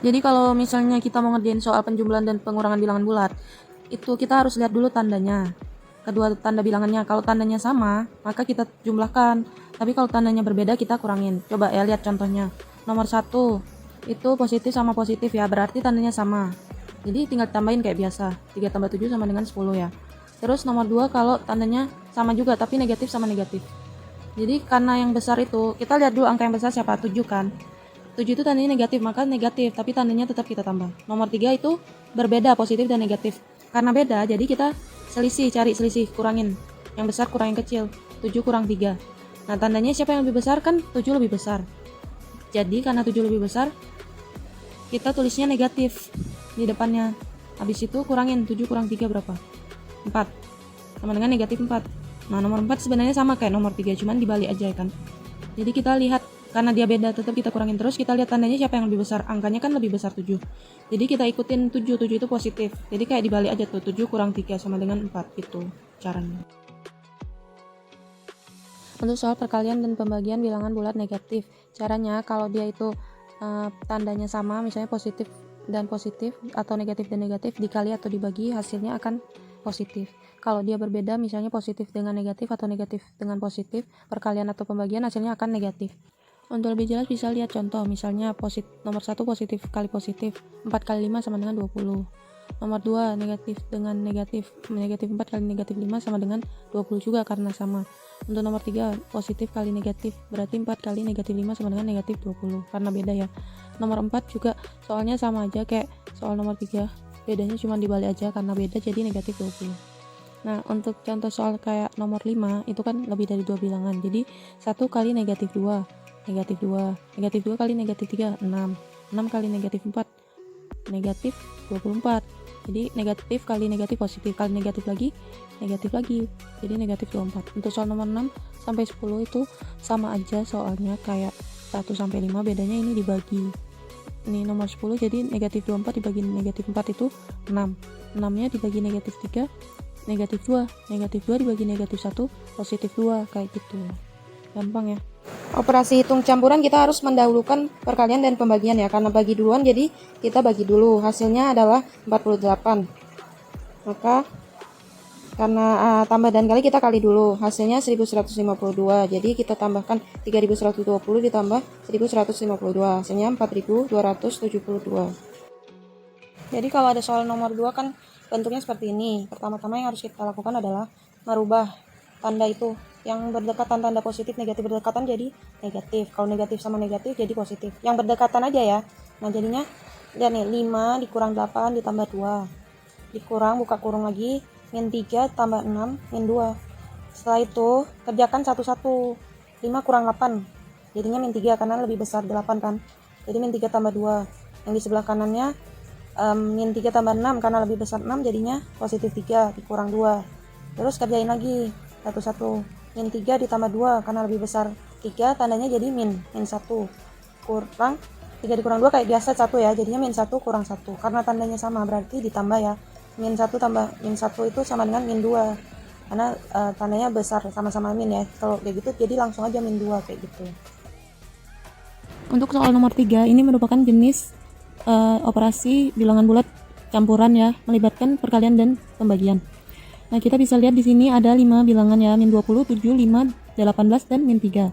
Jadi kalau misalnya kita mau ngerjain soal penjumlahan dan pengurangan bilangan bulat, itu kita harus lihat dulu tandanya. Kedua tanda bilangannya, kalau tandanya sama, maka kita jumlahkan. Tapi kalau tandanya berbeda, kita kurangin. Coba ya lihat contohnya. Nomor 1, itu positif sama positif ya, berarti tandanya sama. Jadi tinggal tambahin kayak biasa. 3 tambah 7 sama dengan 10 ya. Terus nomor 2, kalau tandanya sama juga, tapi negatif sama negatif. Jadi karena yang besar itu, kita lihat dulu angka yang besar siapa? 7 kan. 7 itu tandanya negatif, maka negatif, tapi tandanya tetap kita tambah. Nomor 3 itu berbeda, positif dan negatif. Karena beda, jadi kita selisih, cari selisih, kurangin. Yang besar kurang yang kecil, 7 kurang 3. Nah, tandanya siapa yang lebih besar? Kan 7 lebih besar. Jadi karena 7 lebih besar, kita tulisnya negatif di depannya. Habis itu kurangin, 7 kurang 3 berapa? 4. Sama dengan negatif 4. Nah, nomor 4 sebenarnya sama kayak nomor 3, cuman dibalik aja kan. Jadi kita lihat, karena dia beda, tetap kita kurangin terus, kita lihat tandanya siapa yang lebih besar. Angkanya kan lebih besar 7. Jadi kita ikutin 7, 7 itu positif. Jadi kayak dibalik aja tuh, 7 kurang 3 sama dengan 4, itu caranya. Untuk soal perkalian dan pembagian bilangan bulat negatif, caranya kalau dia itu tandanya sama, misalnya positif dan positif atau negatif dan negatif, dikali atau dibagi, hasilnya akan positif. Kalau dia berbeda, misalnya positif dengan negatif atau negatif dengan positif, perkalian atau pembagian hasilnya akan negatif. Untuk lebih jelas bisa lihat contoh, misalnya nomor 1 positif kali positif, 4 kali 5 sama dengan 20. Nomor 2 negatif dengan negatif, negatif 4 kali negatif 5 sama dengan 20 juga karena sama. Untuk nomor 3 positif kali negatif, berarti 4 kali negatif 5 sama dengan negatif 20 karena beda ya. Nomor 4 juga soalnya sama aja kayak soal nomor 3, bedanya cuma dibalik aja karena beda jadi negatif 20. Nah, untuk contoh soal kayak nomor 5 itu kan lebih dari 2 bilangan, jadi 1 kali negatif 2, negatif 2, negatif 2 kali negatif 3, 6, 6 kali negatif 4, negatif 24. Jadi negatif kali negatif positif, kali negatif lagi jadi negatif 24. Untuk soal nomor 6 sampai 10 itu sama aja soalnya kayak 1 sampai 5, bedanya ini dibagi. Ini nomor 10 jadi negatif 24 dibagi negatif 4 itu 6, 6 nya dibagi negatif 3 negatif 2, negatif 2 dibagi negatif 1 positif 2, kayak gitu. Gampang ya. Operasi hitung campuran kita harus mendahulukan perkalian dan pembagian ya, karena bagi duluan jadi kita bagi dulu, hasilnya adalah 48. Maka karena tambah dan kali kita kali dulu, hasilnya 1152, jadi kita tambahkan 3120 ditambah 1152, hasilnya 4272. Jadi kalau ada soal nomor 2 kan bentuknya seperti ini. Pertama-tama yang harus kita lakukan adalah merubah tanda itu, yang berdekatan tanda positif negatif berdekatan jadi negatif, kalau negatif sama negatif jadi positif, yang berdekatan aja ya. Nah jadinya lihat nih, 5 dikurang 8 ditambah 2 dikurang buka kurung lagi min 3 tambah 6 min 2. Setelah itu kerjakan satu-satu. 5 kurang 8 jadinya min 3 karena lebih besar 8 kan, jadi min 3 tambah 2. Yang di sebelah kanannya min 3 tambah 6 karena lebih besar 6 jadinya positif 3 dikurang 2. Terus kerjain lagi satu-satu. Min 3 ditambah 2 karena lebih besar 3, tandanya jadi min 1 kurang 3 dikurang 2 kayak biasa 1 ya, jadinya min 1 kurang 1 karena tandanya sama berarti ditambah ya. Min 1 tambah min 1 itu sama dengan min 2 karena tandanya besar sama-sama min ya. Kalau kayak gitu jadi langsung aja min 2 kayak gitu. Untuk soal nomor 3 ini merupakan jenis operasi bilangan bulat campuran ya, melibatkan perkalian dan pembagian. Nah, kita bisa lihat di sini ada 5 bilangan ya, min 20, 7, 5, 18 dan min 3.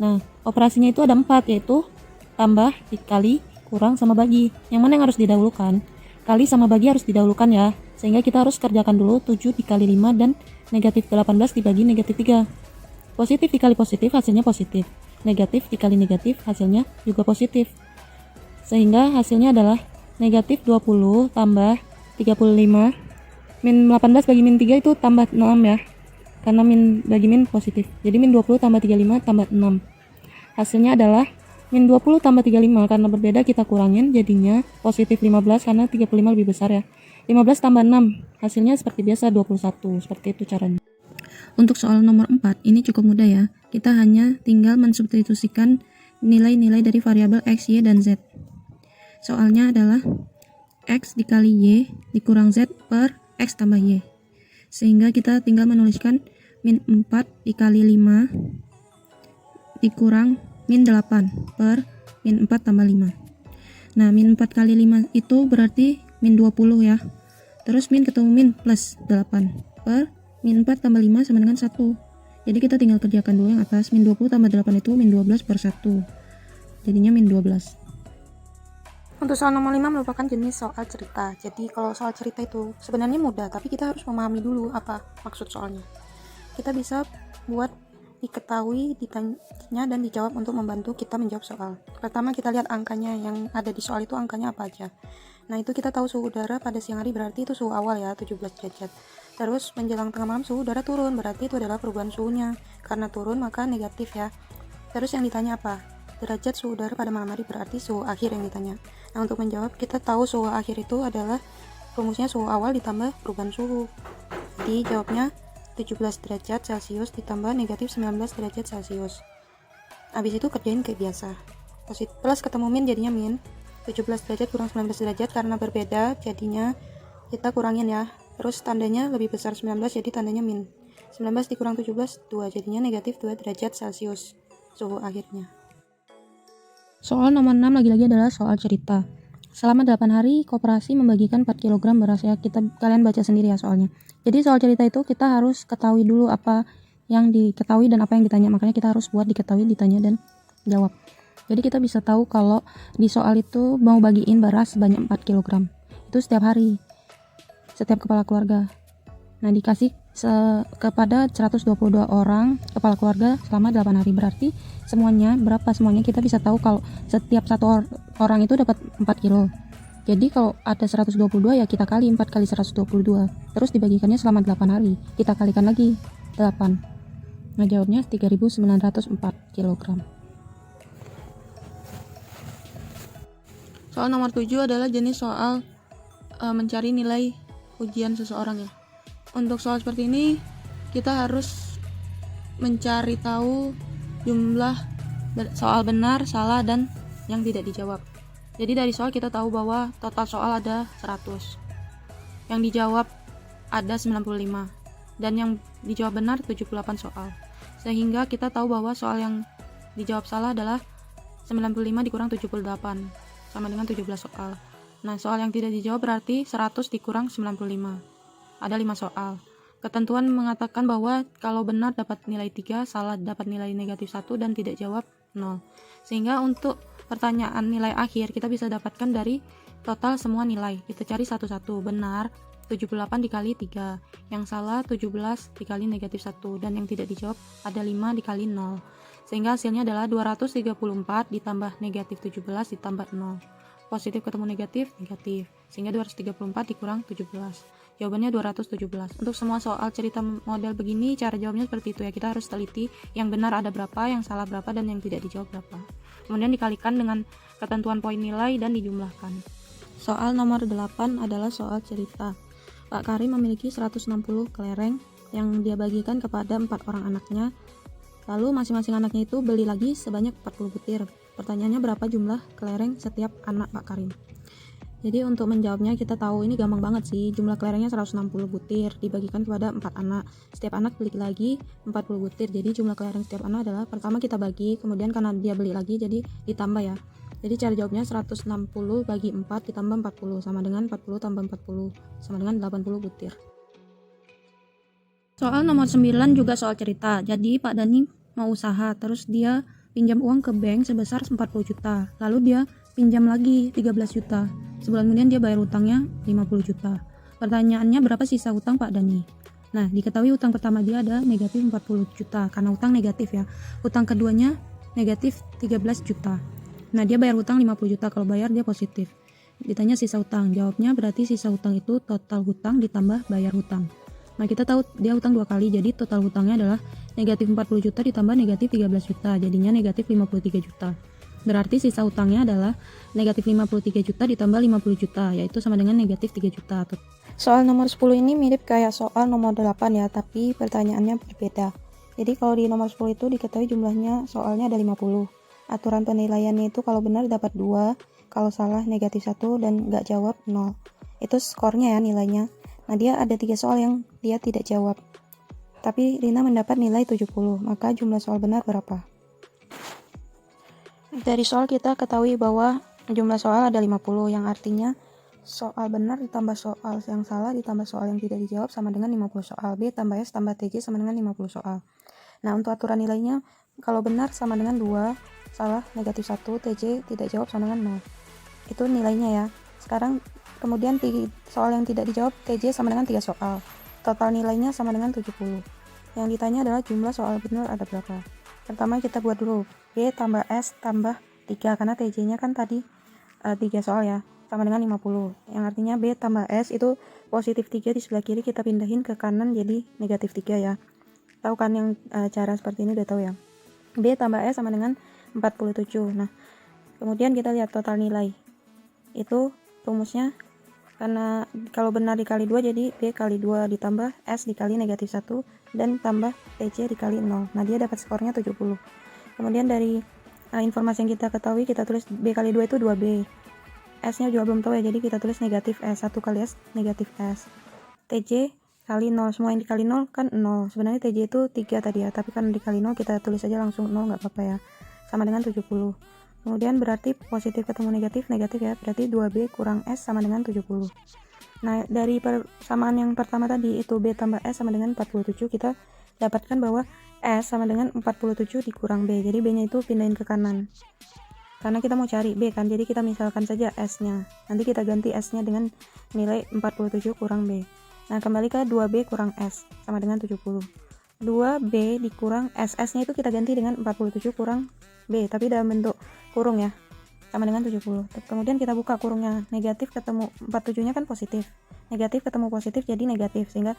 Nah, operasinya itu ada 4, yaitu tambah, dikali, kurang sama bagi. Yang mana yang harus didahulukan? Kali sama bagi harus didahulukan ya. Sehingga kita harus kerjakan dulu 7 dikali 5 dan negatif 18 dibagi negatif 3. Positif dikali positif hasilnya positif. Negatif dikali negatif hasilnya juga positif. Sehingga hasilnya adalah negatif 20 tambah 35 min 18 bagi min 3 itu tambah 6 ya, karena min bagi min positif, jadi min 20 tambah 35 tambah 6, hasilnya adalah min 20 tambah 35, karena berbeda kita kurangin jadinya positif 15 karena 35 lebih besar ya. 15 tambah 6 hasilnya seperti biasa 21, seperti itu caranya. Untuk soal nomor 4 ini cukup mudah ya, kita hanya tinggal mensubstitusikan nilai-nilai dari variabel x, y, dan z. Soalnya adalah x dikali y dikurang z per x tambah y, sehingga kita tinggal menuliskan min 4 dikali 5 dikurang min 8 per min 4 tambah 5. Nah, min 4 kali 5 itu berarti min 20 ya. Terus min ketemu min plus 8 per min 4 tambah 5 sama dengan 1. Jadi kita tinggal kerjakan dulu yang atas. Min 20 tambah 8 itu min 12 per 1. Jadinya min 12. Untuk soal nomor 5 merupakan jenis soal cerita. Jadi kalau soal cerita itu sebenarnya mudah, tapi kita harus memahami dulu apa maksud soalnya. Kita bisa buat diketahui, ditanya, dan dijawab untuk membantu kita menjawab soal. Pertama kita lihat angkanya yang ada di soal itu angkanya apa aja. Nah itu kita tahu suhu udara pada siang hari berarti itu suhu awal ya 17 derajat. Terus menjelang tengah malam suhu udara turun berarti itu adalah perubahan suhunya. Karena turun maka negatif ya. Terus yang ditanya apa? Derajat suhu udara pada malam hari berarti suhu akhir yang ditanya. Nah untuk menjawab kita tahu suhu akhir itu adalah rumusnya suhu awal ditambah perubahan suhu. Jadi jawabnya 17 derajat Celcius ditambah negatif 19 derajat Celcius. Habis itu kerjain kayak biasa. Plus ketemu min jadinya min 17 derajat kurang 19 derajat karena berbeda jadinya kita kurangin ya. Terus tandanya lebih besar 19 jadi tandanya min. 19 dikurang 17 2 jadinya negatif 2 derajat Celcius suhu akhirnya. Soal nomor 6 lagi-lagi adalah soal cerita. Selama 8 hari koperasi membagikan 4 kg beras ya. Kalian baca sendiri ya soalnya. Jadi soal cerita itu kita harus ketahui dulu apa yang diketahui dan apa yang ditanya. Makanya kita harus buat diketahui, ditanya, dan jawab. Jadi kita bisa tahu kalau di soal itu mau bagiin beras sebanyak 4 kg. Itu setiap hari. Setiap kepala keluarga. Nah dikasih kepada 122 orang kepala keluarga selama 8 hari. Berarti semuanya berapa? Semuanya kita bisa tahu kalau setiap satu orang itu dapat 4 kilo. Jadi kalau ada 122 ya kita kali 4 kali 122. Terus dibagikannya selama 8 hari. Kita kalikan lagi 8. Nah jawabnya 3904 kg. Soal nomor 7 adalah jenis soal mencari nilai ujian seseorang ya. Untuk soal seperti ini kita harus mencari tahu jumlah soal benar, salah, dan yang tidak dijawab. Jadi dari soal kita tahu bahwa total soal ada 100, yang dijawab ada 95, dan yang dijawab benar 78 soal. Sehingga kita tahu bahwa soal yang dijawab salah adalah 95 dikurang 78 sama dengan 17 soal. Nah soal yang tidak dijawab berarti 100 dikurang 95. Ada 5 soal. Ketentuan mengatakan bahwa kalau benar dapat nilai 3, salah dapat nilai negatif 1, dan tidak jawab 0. Sehingga untuk pertanyaan nilai akhir kita bisa dapatkan dari total semua nilai. Kita cari satu-satu. Benar 78 dikali 3, yang salah 17 dikali negatif 1, dan yang tidak dijawab ada 5 dikali 0. Sehingga hasilnya adalah 234 ditambah negatif 17 ditambah 0. Positif ketemu negatif, negatif. Sehingga 234 dikurang 17. Jawabannya 217. Untuk semua soal cerita model begini, cara jawabnya seperti itu ya. Kita harus teliti yang benar ada berapa, yang salah berapa, dan yang tidak dijawab berapa. Kemudian dikalikan dengan ketentuan poin nilai dan dijumlahkan. Soal nomor 8 adalah soal cerita. Pak Karim memiliki 160 kelereng yang dia bagikan kepada 4 orang anaknya. Lalu masing-masing anaknya itu beli lagi sebanyak 40 butir. Pertanyaannya berapa jumlah kelereng setiap anak Pak Karim? Jadi untuk menjawabnya kita tahu ini gampang banget sih. Jumlah kelerengnya 160 butir dibagikan kepada 4 anak. Setiap anak beli lagi 40 butir. Jadi jumlah kelereng setiap anak adalah pertama kita bagi, kemudian karena dia beli lagi jadi ditambah ya. Jadi cara jawabnya 160 bagi 4 ditambah 40 sama dengan 40 tambah 40 sama dengan 80 butir. Soal nomor 9 juga soal cerita. Jadi Pak Dani mau usaha, terus dia pinjam uang ke bank sebesar 40 juta. Lalu dia pinjam lagi 13 juta. Sebulan kemudian dia bayar utangnya 50 juta. Pertanyaannya berapa sisa utang Pak Dani? Nah, diketahui utang pertama dia ada negatif 40 juta karena utang negatif ya. Utang keduanya negatif 13 juta. Nah, dia bayar utang 50 juta, kalau bayar dia positif. Ditanya sisa utang, jawabnya berarti sisa utang itu total hutang ditambah bayar hutang. Nah, kita tahu dia hutang 2 kali, jadi total hutangnya adalah negatif 40 juta ditambah negatif 13 juta, jadinya negatif 53 juta. Berarti sisa utangnya adalah negatif 53 juta ditambah 50 juta, yaitu sama dengan negatif 3 juta. Soal nomor 10 ini mirip kayak soal nomor 8 ya, tapi pertanyaannya berbeda. Jadi kalau di nomor 10 itu diketahui jumlahnya soalnya ada 50. Aturan penilaiannya itu kalau benar dapat 2, kalau salah negatif 1, dan nggak jawab 0. Itu skornya ya nilainya. Nah dia ada 3 soal yang dia tidak jawab. Tapi Rina mendapat nilai 70, maka jumlah soal benar berapa? Dari soal kita ketahui bahwa jumlah soal ada 50, yang artinya soal benar ditambah soal yang salah ditambah soal yang tidak dijawab sama dengan 50 soal. B tambah S tambah TJ sama dengan 50 soal. Nah, untuk aturan nilainya, kalau benar sama dengan 2, salah negatif 1, TJ tidak jawab sama dengan 0. Itu nilainya ya. Sekarang kemudian soal yang tidak dijawab, TJ sama dengan 3 soal. Total nilainya sama dengan 70. Yang ditanya adalah jumlah soal benar ada berapa. Pertama kita buat dulu B tambah S tambah 3, karena TJ-nya kan tadi 3 soal ya, sama dengan 50. Yang artinya B tambah S itu positif 3 di sebelah kiri kita pindahin ke kanan jadi negatif 3 ya. Tahu kan yang cara seperti ini udah tahu ya. B tambah S sama dengan 47. Nah, kemudian kita lihat total nilai. Itu rumusnya, karena kalau benar dikali 2 jadi B kali 2 ditambah S dikali negatif 1 dan tambah TC dikali 0. Nah, dia dapat skornya 70. Kemudian dari informasi yang kita ketahui, kita tulis B kali 2 itu 2B. S nya juga belum tahu ya, jadi kita tulis negatif S. 1 kali S negatif S. TJ kali 0, semua yang dikali 0 kan 0. Sebenarnya TJ itu 3 tadi ya, tapi kan dikali 0 kita tulis aja langsung 0, nggak apa-apa ya. Sama dengan 70. Kemudian berarti positif ketemu negatif ya, berarti 2B kurang S sama dengan 70. Nah, dari persamaan yang pertama tadi itu B tambah S sama dengan 47, kita dapatkan bahwa S sama dengan 47 dikurang B. Jadi B-nya itu pindahin ke kanan. Karena kita mau cari B kan, jadi kita misalkan saja S-nya. Nanti kita ganti S-nya dengan nilai 47 kurang B. Nah, kembali ke 2B kurang S sama dengan 70. 2B dikurang S. S-nya itu kita ganti dengan 47 kurang B, tapi dalam bentuk kurung ya. Sama dengan 70. Kemudian kita buka kurungnya. Negatif ketemu 47-nya kan positif. Negatif ketemu positif jadi negatif, sehingga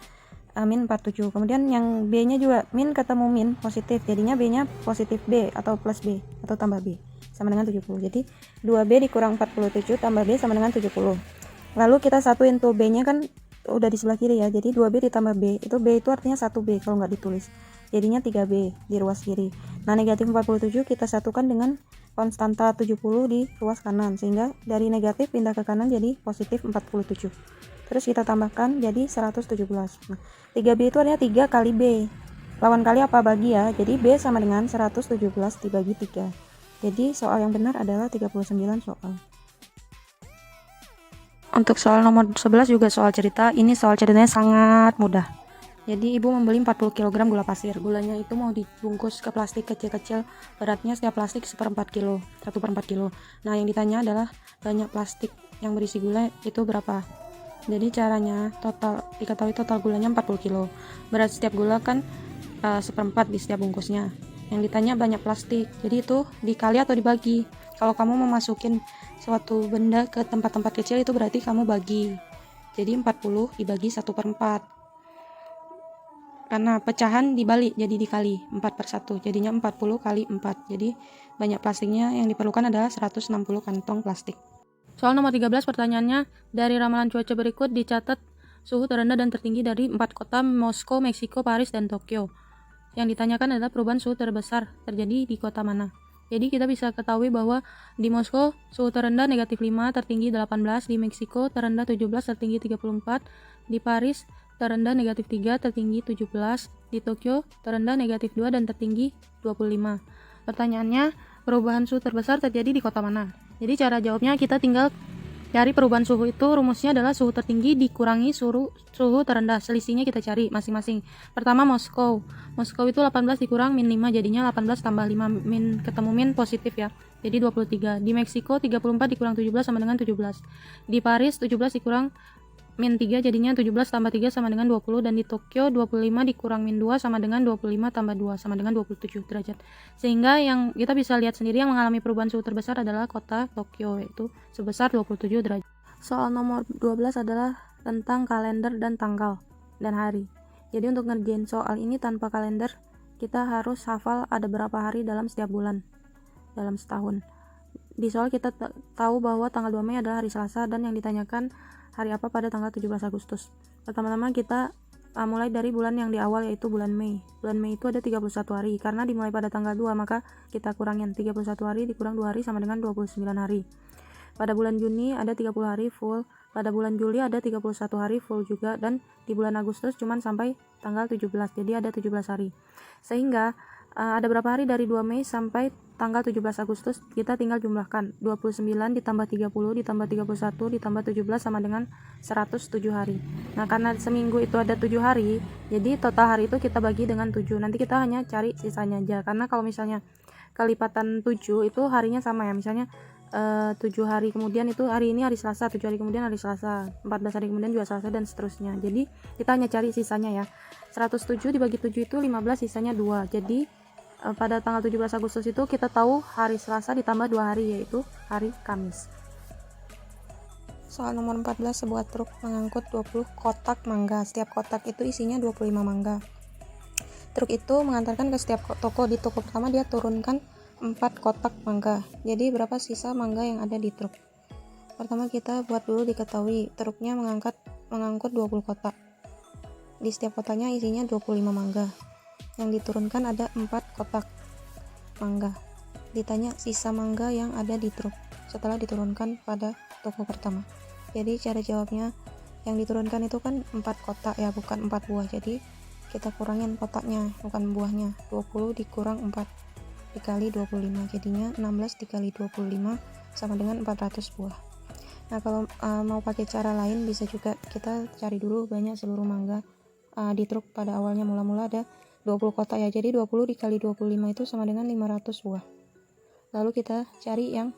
min 47. Kemudian yang B-nya juga min ketemu min positif. Jadinya B-nya positif B atau plus B atau tambah B sama dengan 70. Jadi 2B dikurang 47 tambah B sama dengan 70. Lalu kita satuin tuh B-nya kan udah di sebelah kiri ya, jadi 2B ditambah B, itu B itu artinya 1B kalau nggak ditulis, jadinya 3B di ruas kiri. Nah, negatif 47 kita satukan dengan konstanta 70 di ruas kanan, sehingga dari negatif pindah ke kanan jadi positif 47. Terus kita tambahkan jadi 117. Nah, 3B itu artinya 3 kali B, lawan kali apa? Bagi ya, jadi B sama dengan 117 dibagi 3. Jadi soal yang benar adalah 39 soal. Untuk soal nomor 11 juga soal cerita. Ini soal ceritanya sangat mudah. Jadi ibu membeli 40 kg gula pasir. Gulanya itu mau dibungkus ke plastik kecil-kecil. Beratnya setiap plastik 1/4 kilo, 1/4 kilo. Nah, yang ditanya adalah banyak plastik yang berisi gula itu berapa. Jadi caranya diketahui total gulanya 40 kilo. Berat setiap gula kan 1/4 di setiap bungkusnya. Yang ditanya banyak plastik. Jadi itu dikali atau dibagi. Kalau kamu mau masukin suatu benda ke tempat-tempat kecil itu berarti kamu bagi. Jadi 40 dibagi 1/4. Karena pecahan dibalik jadi dikali 4/1. Jadinya 40 kali 4. Jadi banyak plastiknya, yang diperlukan adalah 160 kantong plastik. Soal nomor 13 pertanyaannya, dari ramalan cuaca berikut dicatat suhu terendah dan tertinggi dari 4 kota: Moskow, Meksiko, Paris, dan Tokyo. Yang ditanyakan adalah perubahan suhu terbesar terjadi di kota mana. Jadi kita bisa ketahui bahwa di Moskow suhu terendah negatif 5, tertinggi 18, di Meksiko terendah 17, tertinggi 34, di Paris terendah negatif 3, tertinggi 17, di Tokyo terendah negatif 2 dan tertinggi 25. Pertanyaannya, perubahan suhu terbesar terjadi di kota mana? Jadi cara jawabnya kita tinggal cari perubahan suhu itu, rumusnya adalah suhu tertinggi dikurangi suhu terendah. Selisihnya kita cari masing-masing. Pertama Moskow. Moskow itu 18 dikurang min 5, jadinya 18 tambah 5, min ketemu min positif ya. Jadi 23. Di Meksiko 34 dikurang 17 sama dengan 17. Di Paris 17 dikurang min 3, jadinya 17 tambah 3 sama dengan 20, dan di Tokyo 25 dikurang min 2 sama dengan 25 tambah 2 sama dengan 27 derajat. Sehingga yang kita bisa lihat sendiri yang mengalami perubahan suhu terbesar adalah kota Tokyo, yaitu sebesar 27 derajat. Soal nomor 12 adalah tentang kalender dan tanggal dan hari. Jadi untuk ngerjain soal ini tanpa kalender, kita harus hafal ada berapa hari dalam setiap bulan dalam setahun. Di soal kita tahu bahwa tanggal 2 Mei adalah hari Selasa, dan yang ditanyakan hari apa pada tanggal 17 Agustus. Pertama-tama kita mulai dari bulan yang di awal, yaitu bulan Mei. Bulan Mei itu ada 31 hari. Karena dimulai pada tanggal 2, maka kita kurangin 31 hari dikurang 2 hari sama dengan 29 hari. Pada bulan Juni ada 30 hari full. Pada bulan Juli ada 31 hari full juga. Dan di bulan Agustus cuman sampai tanggal 17. Jadi ada 17 hari. Sehingga ada berapa hari dari 2 Mei sampai tanggal 17 Agustus kita tinggal jumlahkan 29 ditambah 30 ditambah 31 ditambah 17 sama dengan 107 hari. Nah, karena seminggu itu ada 7 hari, jadi total hari itu kita bagi dengan 7. Nanti kita hanya cari sisanya aja, karena kalau misalnya kelipatan 7 itu harinya sama ya, misalnya 7 hari kemudian itu hari ini hari Selasa, 7 hari kemudian hari Selasa, 14 hari kemudian juga Selasa, dan seterusnya. Jadi kita hanya cari sisanya ya. 107 dibagi 7 itu 15, sisanya 2. Jadi pada tanggal 17 Agustus itu kita tahu hari Selasa ditambah 2 hari, yaitu hari Kamis. Soal nomor 14, sebuah truk mengangkut 20 kotak mangga. Setiap kotak itu isinya 25 mangga. Truk itu mengantarkan ke setiap toko. Di toko pertama dia turunkan 4 kotak mangga. Jadi berapa sisa mangga yang ada di truk? Pertama kita buat dulu diketahui truknya mengangkut 20 kotak. Di setiap kotaknya isinya 25 mangga. Yang diturunkan ada 4 kotak mangga. Ditanya sisa mangga yang ada di truk setelah diturunkan pada toko pertama. Jadi cara jawabnya, yang diturunkan itu kan 4 kotak ya, bukan 4 buah. Jadi kita kurangin kotaknya, bukan buahnya. 20 dikurang 4 dikali 25, jadinya 16 dikali 25 sama dengan 400 buah. Nah, kalau mau pakai cara lain bisa juga kita cari dulu banyak seluruh mangga di truk pada awalnya. Mula-mula ada 20 kotak ya, jadi 20 dikali 25 itu sama dengan 500 buah. Lalu kita cari yang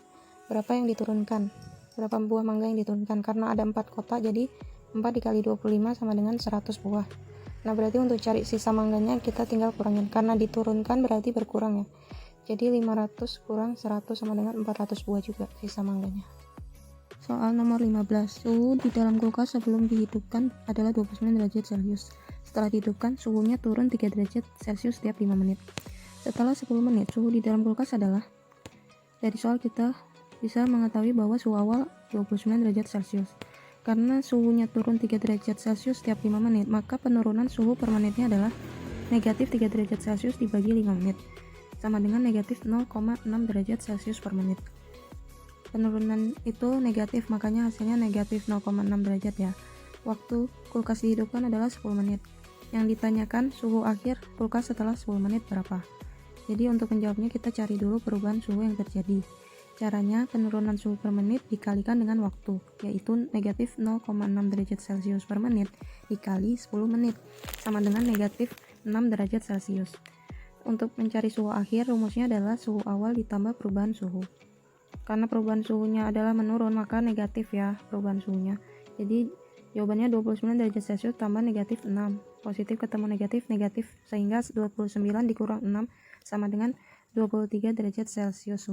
berapa yang diturunkan, berapa buah mangga yang diturunkan. Karena ada 4 kotak, jadi 4 dikali 25 sama dengan 100 buah. Nah, berarti untuk cari sisa mangganya kita tinggal kurangin, karena diturunkan berarti berkurang ya. Jadi 500 kurang 100 sama dengan 400 buah juga sisa mangganya. Soal nomor 15, suhu di dalam kulkas sebelum dihidupkan adalah 29 derajat Celcius. Setelah dihidupkan, suhunya turun 3 derajat Celcius setiap 5 menit. Setelah 10 menit, suhu di dalam kulkas adalah, dari soal kita bisa mengetahui bahwa suhu awal 29 derajat Celcius. Karena suhunya turun 3 derajat Celcius setiap 5 menit, maka penurunan suhu per menitnya adalah negatif 3 derajat Celcius dibagi 5 menit. Sama dengan negatif 0,6 derajat Celcius per menit. Penurunan itu negatif, makanya hasilnya negatif 0,6 derajat ya. Waktu kulkas dihidupkan adalah 10 menit. Yang ditanyakan suhu akhir kulkas setelah 10 menit berapa. Jadi untuk menjawabnya kita cari dulu perubahan suhu yang terjadi. Caranya penurunan suhu per menit dikalikan dengan waktu, yaitu negatif 0,6 derajat Celcius per menit dikali 10 menit sama dengan negatif 6 derajat Celcius. Untuk mencari suhu akhir, rumusnya adalah suhu awal ditambah perubahan suhu. Karena perubahan suhunya adalah menurun, maka negatif ya perubahan suhunya. Jadi jawabannya 29 derajat Celcius tambah negatif 6. Positif ketemu negatif, negatif, sehingga 29 dikurang 6 sama dengan 23 derajat Celcius.